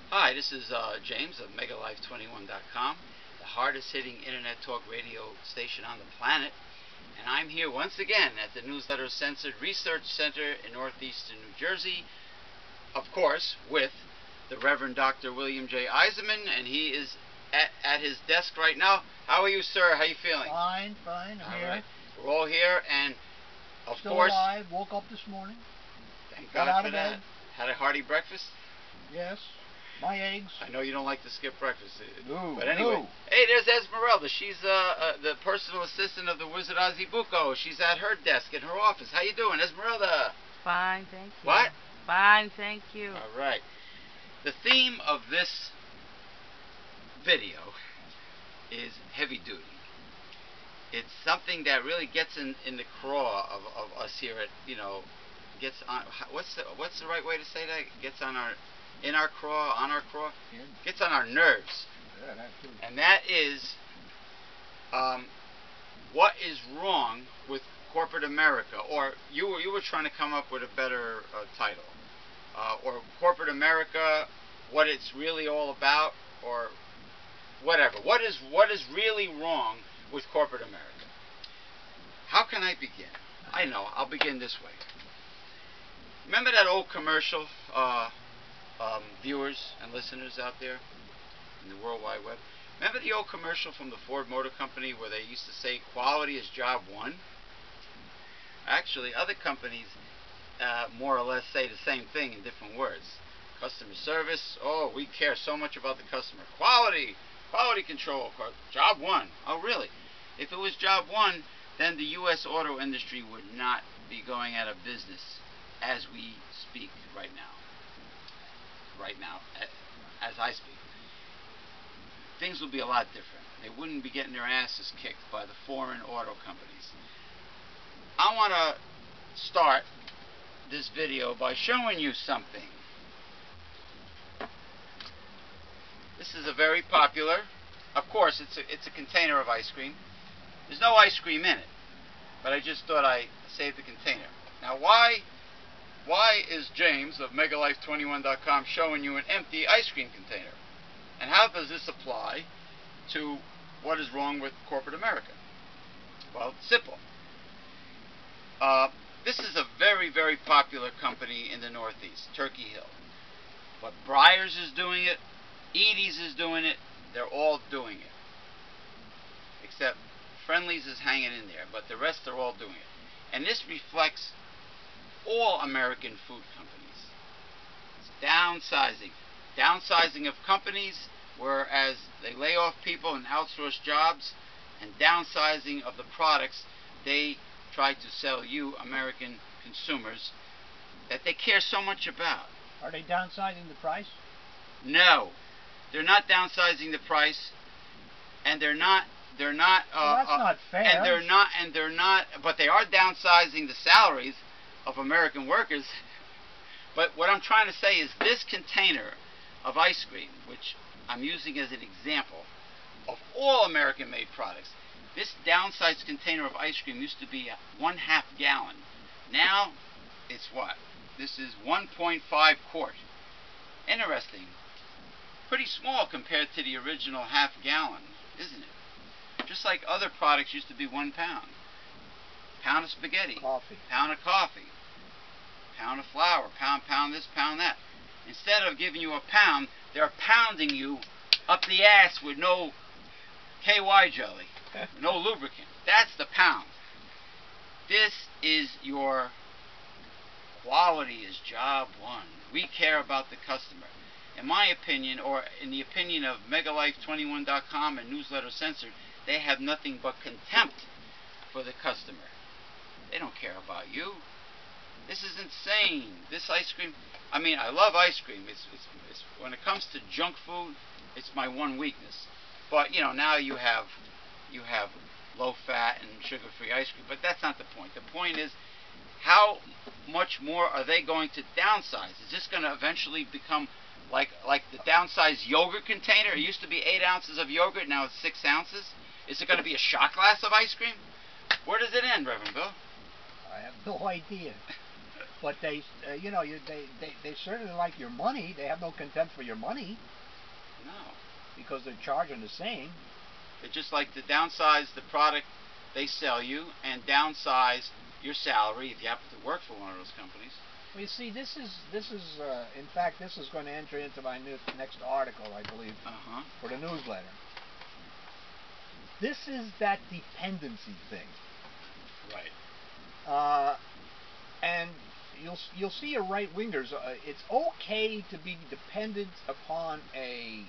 Hi, this is James of MegaLife21.com, the hardest hitting internet talk radio station on the planet. And I'm here once again at the Newsletter Censored Research Center in northeastern New Jersey, of course, with the Reverend Dr. William J. Eisenman, and he is at his desk right now. How are you, sir? How are you feeling? Fine. I'm here. Right. We're all here, and of Still course, alive. Woke up this morning. Thank Got God out for of that. bed. Had a hearty breakfast? Yes. My eggs. I know you don't like to skip breakfast. No. But anyway. No. Hey, there's Esmeralda. She's the personal assistant of the Wizard Azibuco. She's at her desk in her office. How you doing, Esmeralda? Fine, thank you. What? Fine, thank you. All right. The theme of this video is heavy duty. It's something that really gets in the craw of us here at, gets on, what's the right way to say that? Gets on our, in our craw, on our craw? Gets on our nerves. Yeah, that too. And that is what is wrong with corporate America, or you were trying to come up with a better title, or corporate America, what it's really all about, or whatever. What is really wrong with corporate America? How can I begin? I know, I'll begin this way. Remember that old commercial, viewers and listeners out there in the World Wide Web? Remember the old commercial from the Ford Motor Company where they used to say quality is job one? Actually, other companies more or less say the same thing in different words. Customer service, oh, we care so much about the customer. Quality control, job one. Oh, really? If it was job one, then the U.S. auto industry would not be going out of business as we speak right now. Right now, as I speak. Things would be a lot different. They wouldn't be getting their asses kicked by the foreign auto companies. I want to start this video by showing you something. This is a very popular, of course it's a container of ice cream. There's no ice cream in it, but I just thought I'd save the container. Now why is James of MegaLife21.com showing you an empty ice cream container? And how does this apply to what is wrong with corporate America? Well, it's simple. This is a very, very popular company in the Northeast, Turkey Hill. But Breyers is doing it, Edie's is doing it, they're all doing it. Except Friendly's is hanging in there, but the rest are all doing it. And this reflects all American food companies. It's downsizing. Downsizing of companies, whereas they lay off people and outsource jobs, and downsizing of the products they try to sell you, American consumers, that they care so much about. Are they downsizing the price? No. They're not downsizing the price, and they're not well, that's not fair. And they're not, but they are downsizing the salaries of American workers. But what I'm trying to say is this container of ice cream, which I'm using as an example of all American-made products, this downsized container of ice cream used to be 1/2 gallon. Now it's what? This is 1.5 quart. Interesting. Pretty small compared to the original 1/2 gallon, isn't it? Just like other products used to be 1 pound. Pound of spaghetti. Coffee. Pound of coffee. Pound of flour. Pound this, pound that. Instead of giving you a pound, they're pounding you up the ass with no KY jelly, no lubricant. That's the pound. This is your quality is job one. We care about the customer. In my opinion, or in the opinion of MegaLife21.com and Newsletter Censored, they have nothing but contempt for the customer. They don't care about you. This is insane. This ice cream, I mean, I love ice cream. It's when it comes to junk food, it's my one weakness. But now you have low fat and sugar-free ice cream. But that's not the point. The point is, how much more are they going to downsize? Is this going to eventually become like the downsized yogurt container? It used to be 8 ounces of yogurt, now it's 6 ounces. Is it going to be a shot glass of ice cream? Where does it end, Reverend Bill? I have no idea. But they, they certainly like your money. They have no contempt for your money. No. Because they're charging the same. They just like to downsize the product they sell you and downsize your salary if you happen to work for one of those companies. Well, you see, this is in fact, this is going to enter into my next article, I believe, for the newsletter. This is that dependency thing. Right. And you'll see your right-wingers. It's okay to be dependent upon a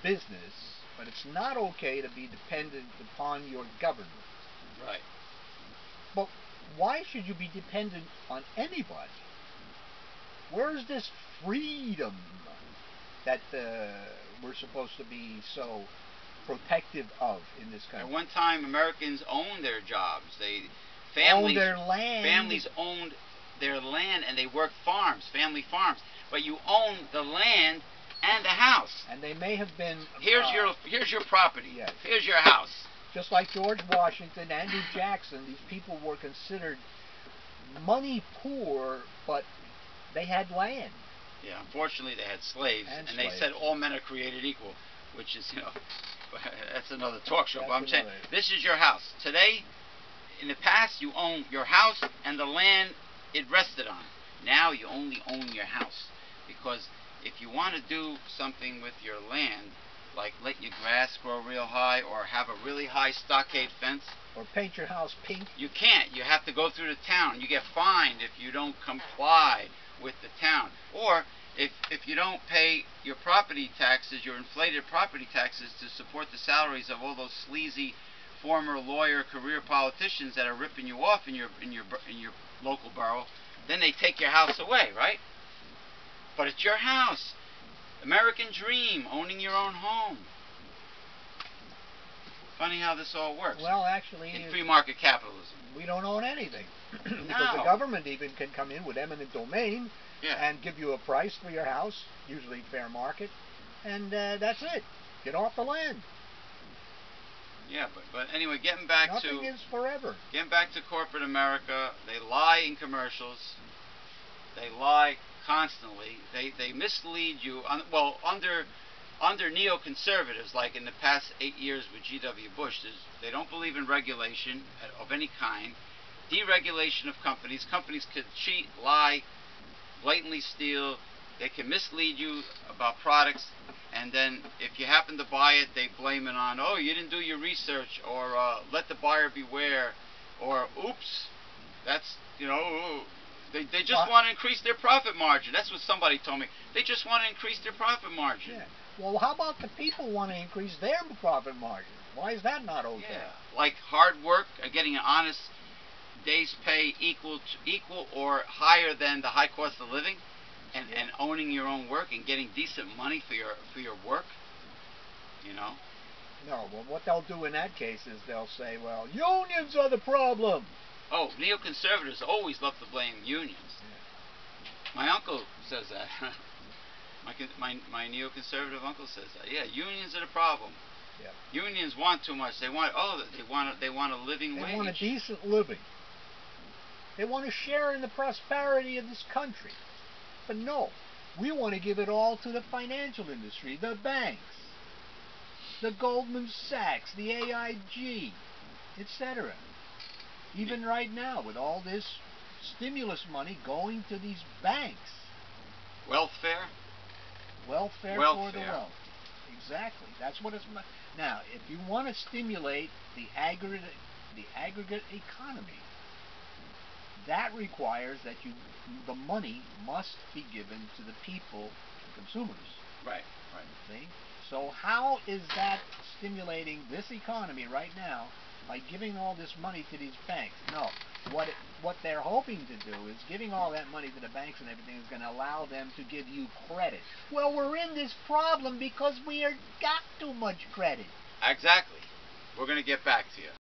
business, but it's not okay to be dependent upon your government. Right. But why should you be dependent on anybody? Where's this freedom that we're supposed to be so protective of in this country? At one time, Americans owned their jobs. Owned their land. Families owned their land, and they worked farms, family farms. But you own the land and the house. And they may have been. Here's your property. Yes. Here's your house. Just like George Washington, Andrew Jackson, these people were considered money poor, but they had land. Yeah, unfortunately they had slaves, and they said all men are created equal, which is, that's another talk show. But I'm saying, this is your house. Today, in the past, you own your house and the land it rested on. Now you only own your house, because if you want to do something with your land, like let your grass grow real high or have a really high stockade fence, or paint your house pink, you can't. You have to go through the town. You get fined if you don't comply with the town. Or if you don't pay your property taxes, your inflated property taxes, to support the salaries of all those sleazy former lawyer career politicians that are ripping you off in your local borough, then they take your house away, right? But it's your house. American dream, owning your own home. Funny how this all works. Well, actually, in free market capitalism, we don't own anything. No. Because the government even can come in with eminent domain, yeah, and give you a price for your house, usually fair market, and that's it. Get off the land. Yeah, but anyway, getting back Nothing is forever. Getting back to corporate America, they lie in commercials. They lie constantly. They mislead you. Under neoconservatives, like in the past 8 years with G.W. Bush, they don't believe in regulation of any kind. Deregulation of companies. Companies could cheat, lie, blatantly steal. They can mislead you about products, and then if you happen to buy it, they blame it on, oh, you didn't do your research, or let the buyer beware, or oops, that's, they just want to increase their profit margin. That's what somebody told me. They just want to increase their profit margin. Yeah. Well, how about the people want to increase their profit margin? Why is that not okay? Yeah. Like hard work, getting an honest day's pay equal or higher than the high cost of living, and owning your own work and getting decent money for your work. No, well, what they'll do in that case is they'll say, well, unions are the problem. Oh, neoconservatives always love to blame unions. Yeah. My uncle says that. my neoconservative uncle says that. Yeah, unions are the problem. Yeah. Unions want too much. They want a living wage. They want a decent living. They want to share in the prosperity of this country. But no, we want to give it all to the financial industry, the banks, the Goldman Sachs, the AIG, etc. Even right now, with all this stimulus money going to these banks. Welfare? Welfare for the wealthy. Exactly. That's what it's. Now, if you want to stimulate the aggregate economy, that requires that the money must be given to the people, the consumers. Right. See? So how is that stimulating this economy right now by giving all this money to these banks? No. What they're hoping to do is giving all that money to the banks and everything is going to allow them to give you credit. Well, we're in this problem because we got too much credit. Exactly. We're going to get back to you.